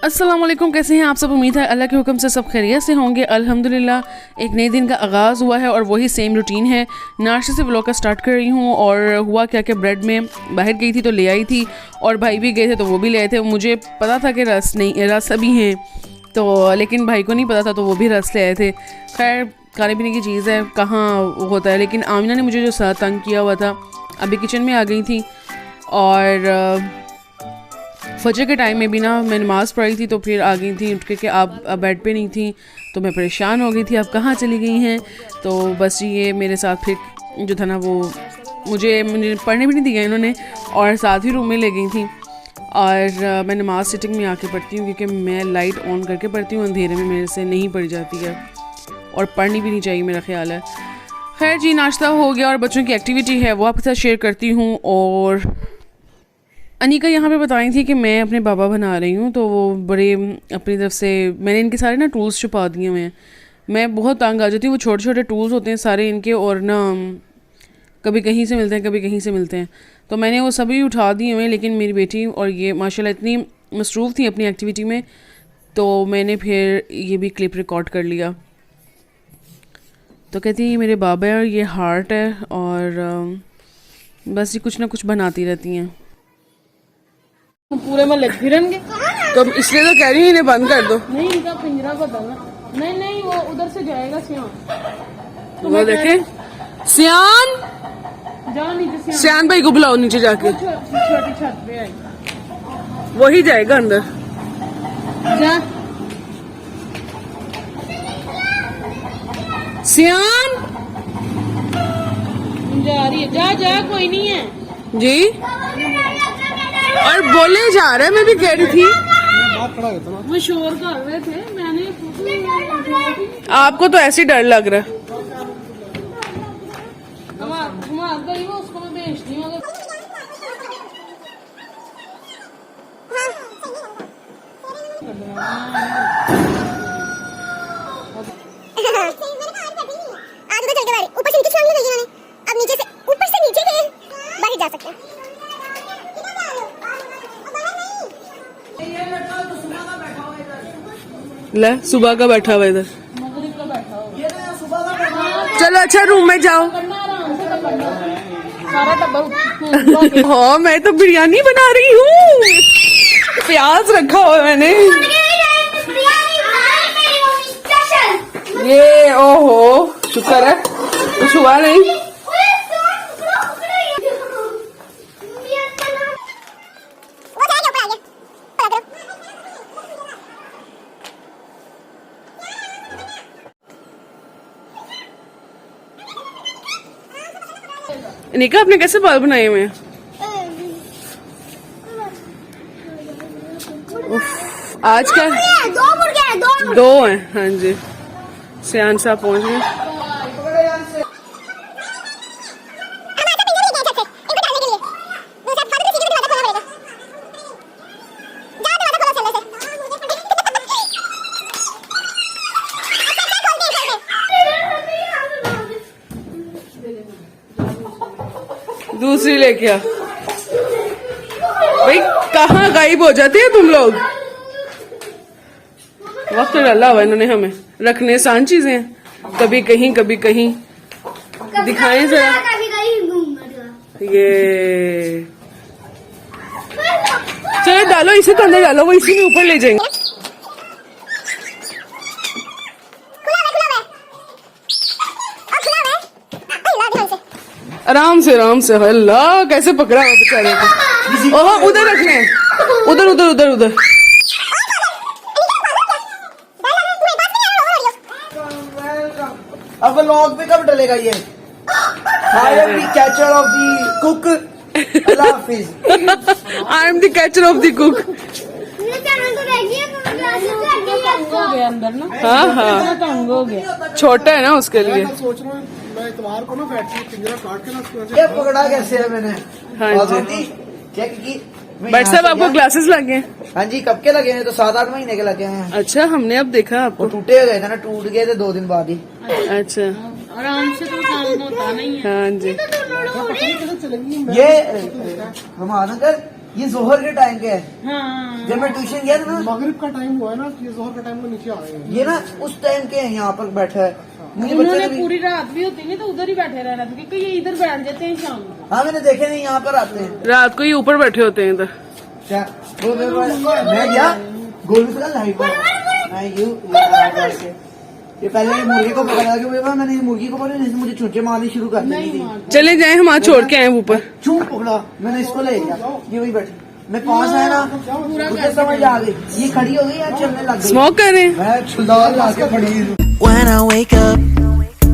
अस्सलाम वालेकुम, कैसे हैं आप सब। उम्मीद है अल्लाह के हुक्म से सब खैरियत से होंगे। अल्हम्दुलिल्लाह एक नए दिन का आगाज़ हुआ है और वही सेम रूटीन है। नाश्ते से व्लॉग का स्टार्ट कर रही हूँ। और हुआ क्या कि ब्रेड में बाहर गई थी तो ले आई थी, और भाई भी गए थे तो वो भी ले आए थे। मुझे पता था कि रस अभी हैं तो, लेकिन भाई को नहीं पता था तो वो भी रस ले आए थे। खैर खाने पीने की चीज़ है, कहाँ होता है। लेकिन आमिना ने मुझे जो साथ तंग किया हुआ था, अभी किचन में आ गई थी और फजर के टाइम में भी ना मैं नमाज़ पढ़ी थी तो फिर आ गई थी उठ के आप बेड पे नहीं थी तो मैं परेशान हो गई थी, आप कहाँ चली गई हैं। तो बस ये मेरे साथ फिर जो था ना वो मुझे पढ़ने भी नहीं दिया इन्होंने, और साथ ही रूम में ले गई थी। और मैं नमाज सिटिंग में आके पढ़ती हूँ क्योंकि मैं लाइट ऑन करके पढ़ती हूँ, अंधेरे में मेरे से नहीं पढ़ी जाती है और पढ़नी भी नहीं चाहिए मेरा ख्याल है। खैर जी, नाश्ता हो गया और बच्चों की एक्टिविटी है वो आपके साथ शेयर करती हूँ। और अनिका यहाँ पे बताई थी कि मैं अपने बाबा बना रही हूँ, तो वो बड़े अपनी तरफ से मैंने इनके सारे ना टूल्स छुपा दिए हुए हैं। मैं बहुत तंग आ जाती हूँ, वो छोटे छोटे टूल्स होते हैं सारे इनके, और ना कभी कहीं से मिलते हैं कभी कहीं से मिलते हैं, तो मैंने वो सभी उठा दिए हुए हैं। लेकिन मेरी बेटी और ये माशाल्लाह इतनी मसरूफ़ थी अपनी एक्टिविटी में, तो मैंने फिर ये भी क्लिप रिकॉर्ड कर लिया। तो कहती है ये मेरे बाबा है और ये हार्ट है, और बस ये कुछ ना कुछ बनाती रहती हैं। पूरे में लग फिरेंगे तो इसलिए तो कह रही हूँ इन्हें बंद कर दो। नहीं, इनका पिंजरा बदलना। नहीं नहीं, वो उधर से जाएगा सियान। वो देखें, सियान जाओ नीचे, सियान भाई को बुलाओ नीचे जाके, छोटी छत पे आई, वही जाएगा अंदर। जा सियान जा रही है, जा जा, कोई नहीं है जी। और बोले जा रहा है, मैं भी कह रही थी वो शोर कर रहे थे, मैंने आपको तो ऐसे डर लग रहा है। घुमा गई वो, उसको मैं भेजती हूँ। ऊपर से नीचे छलांग लगाई इन्होंने, अब नीचे से ऊपर से नीचे गए, बाहर जा सकते हैं। ले सुबह का बैठा हुआ इधर, चलो अच्छा रूम में जाओ। सारा टब्बर हाँ मैं तो बिरयानी बना रही हूँ, प्याज रखा हुआ है मैंने। ये ओहो शुक्र है कुछ हुआ नहीं। निका आपने कैसे बाल बनाए हुए हैं? आज क्या दो हैं। हाँ जी, सियान साहब पहुंच गए। दूसरी लेके आ भाई, कहाँ गायब हो जाते हैं तुम लोग। वक्त डाला हुआ इन्होंने हमें, रखने सान चीजें हैं, कभी कहीं कभी कहीं। दिखाएं जरा ये, चलो डालो इसे तो अंदर डालो, वो इसी में ऊपर ले जाएंगे। आराम से अल्लाह कैसे पकड़ा हुआ बेचारे को। ओह उधर रखने, उधर उधर उधर उधर। अब व्लॉग पे कब डलेगा ये? I am the catcher of the cook. Allah Hafiz. I am the catcher of the cook. हो गया अंदर ना। हाँ हाँ तंग हो गया, छोटा है ना उसके लिए। सोच रहा हूँ मैं इतवार को ना फैक्ट्री पिंजरा काट के ना उसको ये पकड़ा कैसे है मैंने? हाँ जी। चेक की। बट साहब आपको ग्लासेस लगे हैं? हाँ जी, कब के लगे हैं? तो 7-8 महीने के लगे हैं। अच्छा, हमने अब देखा वो आपको। टूटे गए थे ना, टूट गए थे 2 दिन बाद ही। अच्छा आराम से तो काम होता नहीं है। हाँ जी। ये हम आनंद ये जोहर के टाइम के है। हाँ जब मैं ट्यूशन गया था ना, मगरिब का टाइम हुआ है ना, ये जोहर का टाइम में नीचे आ गए हैं। ये ना उस टाइम के यहाँ पर बैठा है। मुझे बच्चे उन्होंने ने भी, पूरी रात भी होती नहीं तो उधर ही बैठे रहना था, क्योंकि ये इधर बैठ जाते हैं शाम को। हाँ मैंने देखे नहीं, यहाँ पर आते हैं। रात को ये ऊपर बैठे होते हैं इधर। क्या मैं गया गोलू से लाइट ये पहले ये मुर्गी को पकड़ा कि भाई मैंने ये मुर्गी को पकड़ा, नहीं मुझे छुट्टे मारनी शुरू कर दी थी। चले जाए, हम आज छोड़ के आए ऊपर। चूम पकड़ा, मैंने इसको ले गया, ये वही बैठी। मैं पास आया ना, मुझे समझ आ गई, ये खड़ी हो गई यार, चलने लग गई। स्मोक कर रहे हैं। मैं छुलदार ला के खड़ी हूँ। When I wake up,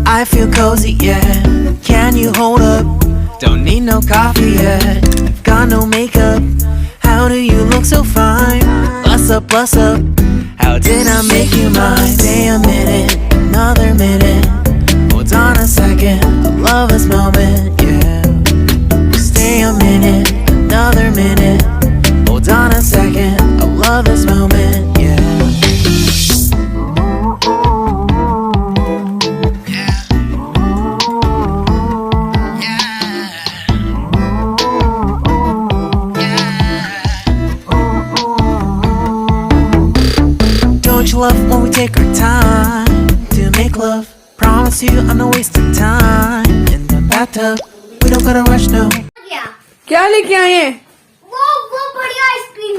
I feel cozy, yeah. Can you hold up? Don't need no coffee yet. Got no makeup. How do you look so fine? Bust up, bust up. How did I make you mine? Stay a minute, another minute. Hold on a second, I love this moment, yeah. Stay a minute, another minute. Hold on a second, I love this moment, yeah. Don't you love when we take our time to make love? Promise you I'm not wasting time in the bathtub. We don't gotta rush, no. क्या लेके आए हैं? वो बढ़िया ice cream.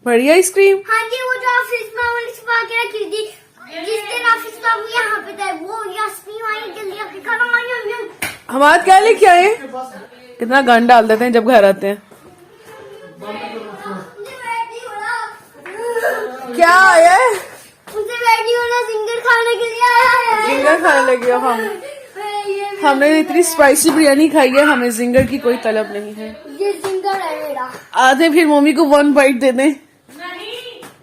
बढ़िया ice cream. हाँ जी, वो जो ऑफिस में मैंने छुपा के रखी थी, जिस दिन ऑफिस में हम यहाँ पे थे, वो आइसक्रीम आई, जल्दी आके खाना। हम आज क्या लेके आए हैं? कितना गंद डाल देते हैं जब घर आते हैं। क्या आया है? उनसे बैठी हो ना, सिंगर खाने के लिए आया है। जिंगर खाने लगे हो हम। हमने इतनी स्पाइसी बिरयानी खाई है, हमें जिंगर की कोई तलब नहीं है। ये सिंगर है मेरा। आधे फिर मम्मी को 1 बाइट दे दें। नहीं,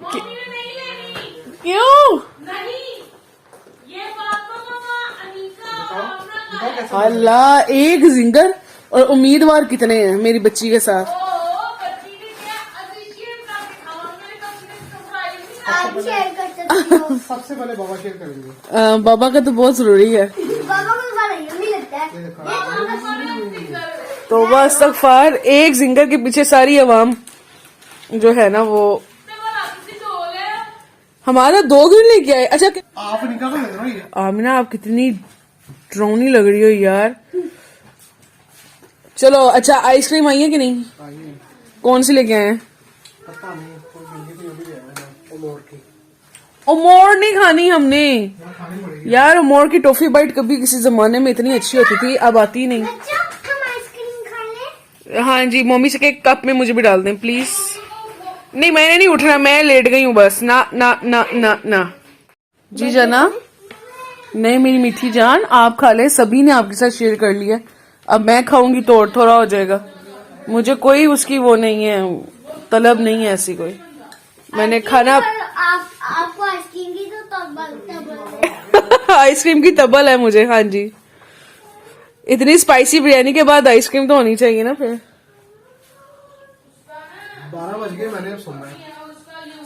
मम्मी ने नहीं लेनी। क्यों? नहीं, ये पापा मामा अनीका अल्लाह, एक जिंगर और उम्मीदवार कितने हैं मेरी बच्ची के साथ। आप शेयर कर सकते हो। सबसे पहले बाबा शेयर करेंगे। बाबा का तो बहुत जरूरी है। बाबा को ज्यादा यम्मी लगता है। तो बस इस्तगफार, एक जिंगर के पीछे सारी अवाम जो है ना वो हमारा 2 दिन लेके आए। अच्छा आप निकाल लग रहा है। आमिना, आप कितनी ड्रोनी लग रही हो यार। चलो अच्छा, आइसक्रीम आई है कि नहीं? कौन सी लेके आए हैं? पता नहीं, कोई बिल्ली की भी है उमोर की। उमोर नहीं खानी हमने खानी पड़ेगी यार। उमोर की टॉफी बाइट कभी किसी जमाने में इतनी अच्छी होती थी, अब आती नहीं। अच्छा, हम आइसक्रीम खा लें? हाँ जी, मम्मी से एक कप में मुझे भी डाल दें प्लीज। नहीं, मैंने नहीं उठना, मैं लेट गई हूँ बस। ना ना ना ना ना जी जाना। नहीं मेरी मीठी जान, आप खा लें, सभी ने आपके साथ शेयर कर लिया। अब मैं खाऊंगी तो और थोड़ा हो जाएगा। मुझे कोई उसकी वो नहीं है, तलब नहीं है ऐसी कोई। मैंने खाना आपको आइसक्रीम की तो तबल आइसक्रीम की तबल है मुझे। हाँ जी, इतनी स्पाइसी बिरयानी के बाद आइसक्रीम तो होनी चाहिए ना। फिर 12 बज गए, मैंने अब सोना है।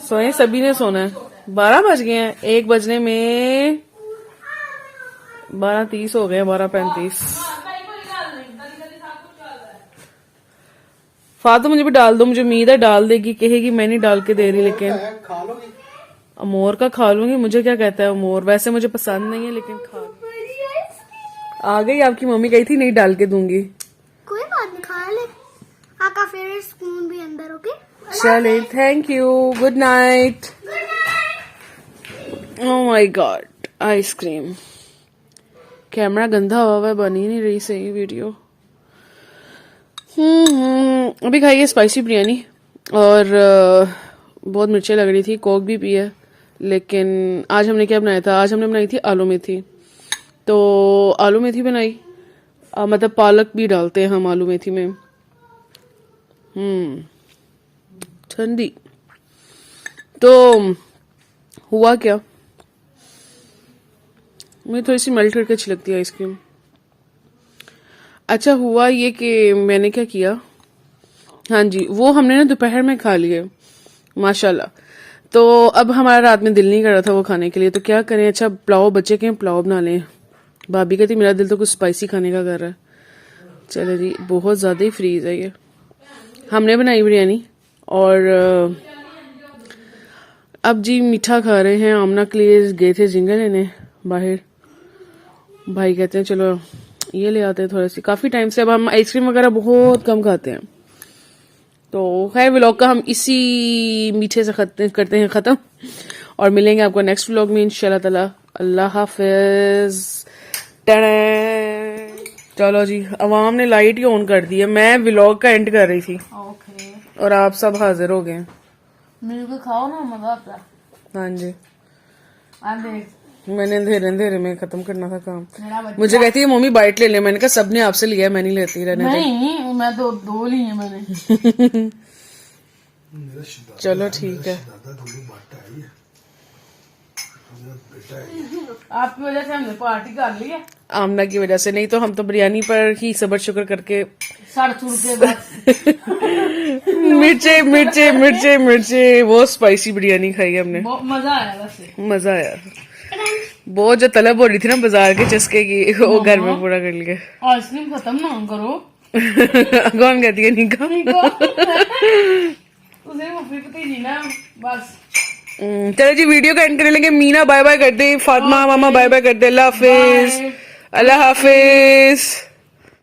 सोए, सभी ने सोना है। 12 बज गए हैं, 1 बजने में 12:30 हो गए, 12:35। फातू मुझे भी डाल दो, मुझे उम्मीद है डाल देगी। कहेगी मैं नहीं डाल के दे रही, लेकिन खा लोगी? अमोर का खा लूंगी। मुझे क्या कहता है अमोर, वैसे मुझे पसंद नहीं है लेकिन खा। आ गई आपकी मम्मी, कही थी नहीं डाल के दूंगी। कोई बात नहीं, खा ले। आपका फेवरेट स्पून भी अंदर। ओके चले, thank you, good night. Oh my God, ice cream. Camera गंदा हुआ है, बन ही नहीं रही सही वीडियो। अभी खाई है स्पाइसी बिरयानी और बहुत मिर्चें लग रही थी। कोक भी पी है, लेकिन आज हमने क्या बनाया था? आज हमने बनाई थी आलू मेथी। तो आलू मेथी बनाई, मतलब पालक भी डालते हैं हम आलू मेथी में। ठंडी। तो हुआ क्या, मुझे थोड़ी सी मेल्ट करके अच्छी लगती है आइसक्रीम। अच्छा हुआ ये कि मैंने क्या किया, हाँ जी, वो हमने ना दोपहर में खा लिए माशाल्लाह। तो अब हमारा रात में दिल नहीं कर रहा था वो खाने के लिए, तो क्या करें, अच्छा पुलाव बच्चे के पुलाव बना लें। भाभी कहती मेरा दिल तो कुछ स्पाइसी खाने का कर रहा है। चले जी, बहुत ज़्यादा ही फ्रीज है ये। हमने बनाई बिरयानी और अब जी मीठा खा रहे हैं। आमना के लिए गए थे जिंगर लेने बाहर, भाई कहते हैं चलो ये ले आते हैं थोड़ी सी। काफ़ी टाइम से अब हम आइसक्रीम वगैरह बहुत कम खाते हैं। तो खैर व्लॉग का हम इसी मीठे से करते हैं ख़त्म और मिलेंगे आपको नेक्स्ट व्लॉग में इंशाल्लाह ताला। अल्लाह हाफिज। चलो जी, अवाम ने लाइट ही ऑन कर दी है। मैं व्लॉग का एंड कर रही थी ओके, और आप सब हाजिर हो गए। मिलकर खाओ ना, मजा आता है। हाँ जी, देख मैंने अंधेरे अंधेरे में खत्म करना था काम। मेरा बच्चा मुझे कहती है मम्मी बाइट ले ले। मैंने कहा सबने आपसे लिया है, मैं नहीं लेती, रहने दे। नहीं, मैं दो ली है मैंने। चलो ठीक है। आपकी वजह से हमने पार्टी कर ली है, आमना की वजह से। नहीं तो हम तो बिरयानी पर ही सबर शुक्र करके सड़ चुड़ के बस। मिर्चे मिर्चे मिर्चे मिर्चे वो स्पाइसी बिरयानी खाई हमने। बहुत मजा आया वैसे। मजा आया। बहुत जो तलब हो रही थी ना बाजार के चस्के की, वो घर में पूरा कर लिया। आइसक्रीम खत्म ना करो। कौन कहती है निका? उसे मुफ्ती भतीजी ना बस। चलो जी, वीडियो का एंड कर लेंगे। मीना बाय बाय कर दे, फातिमा मामा बाय बाय कर दे। अल्लाह हाफिज। अल्लाह हाफिज।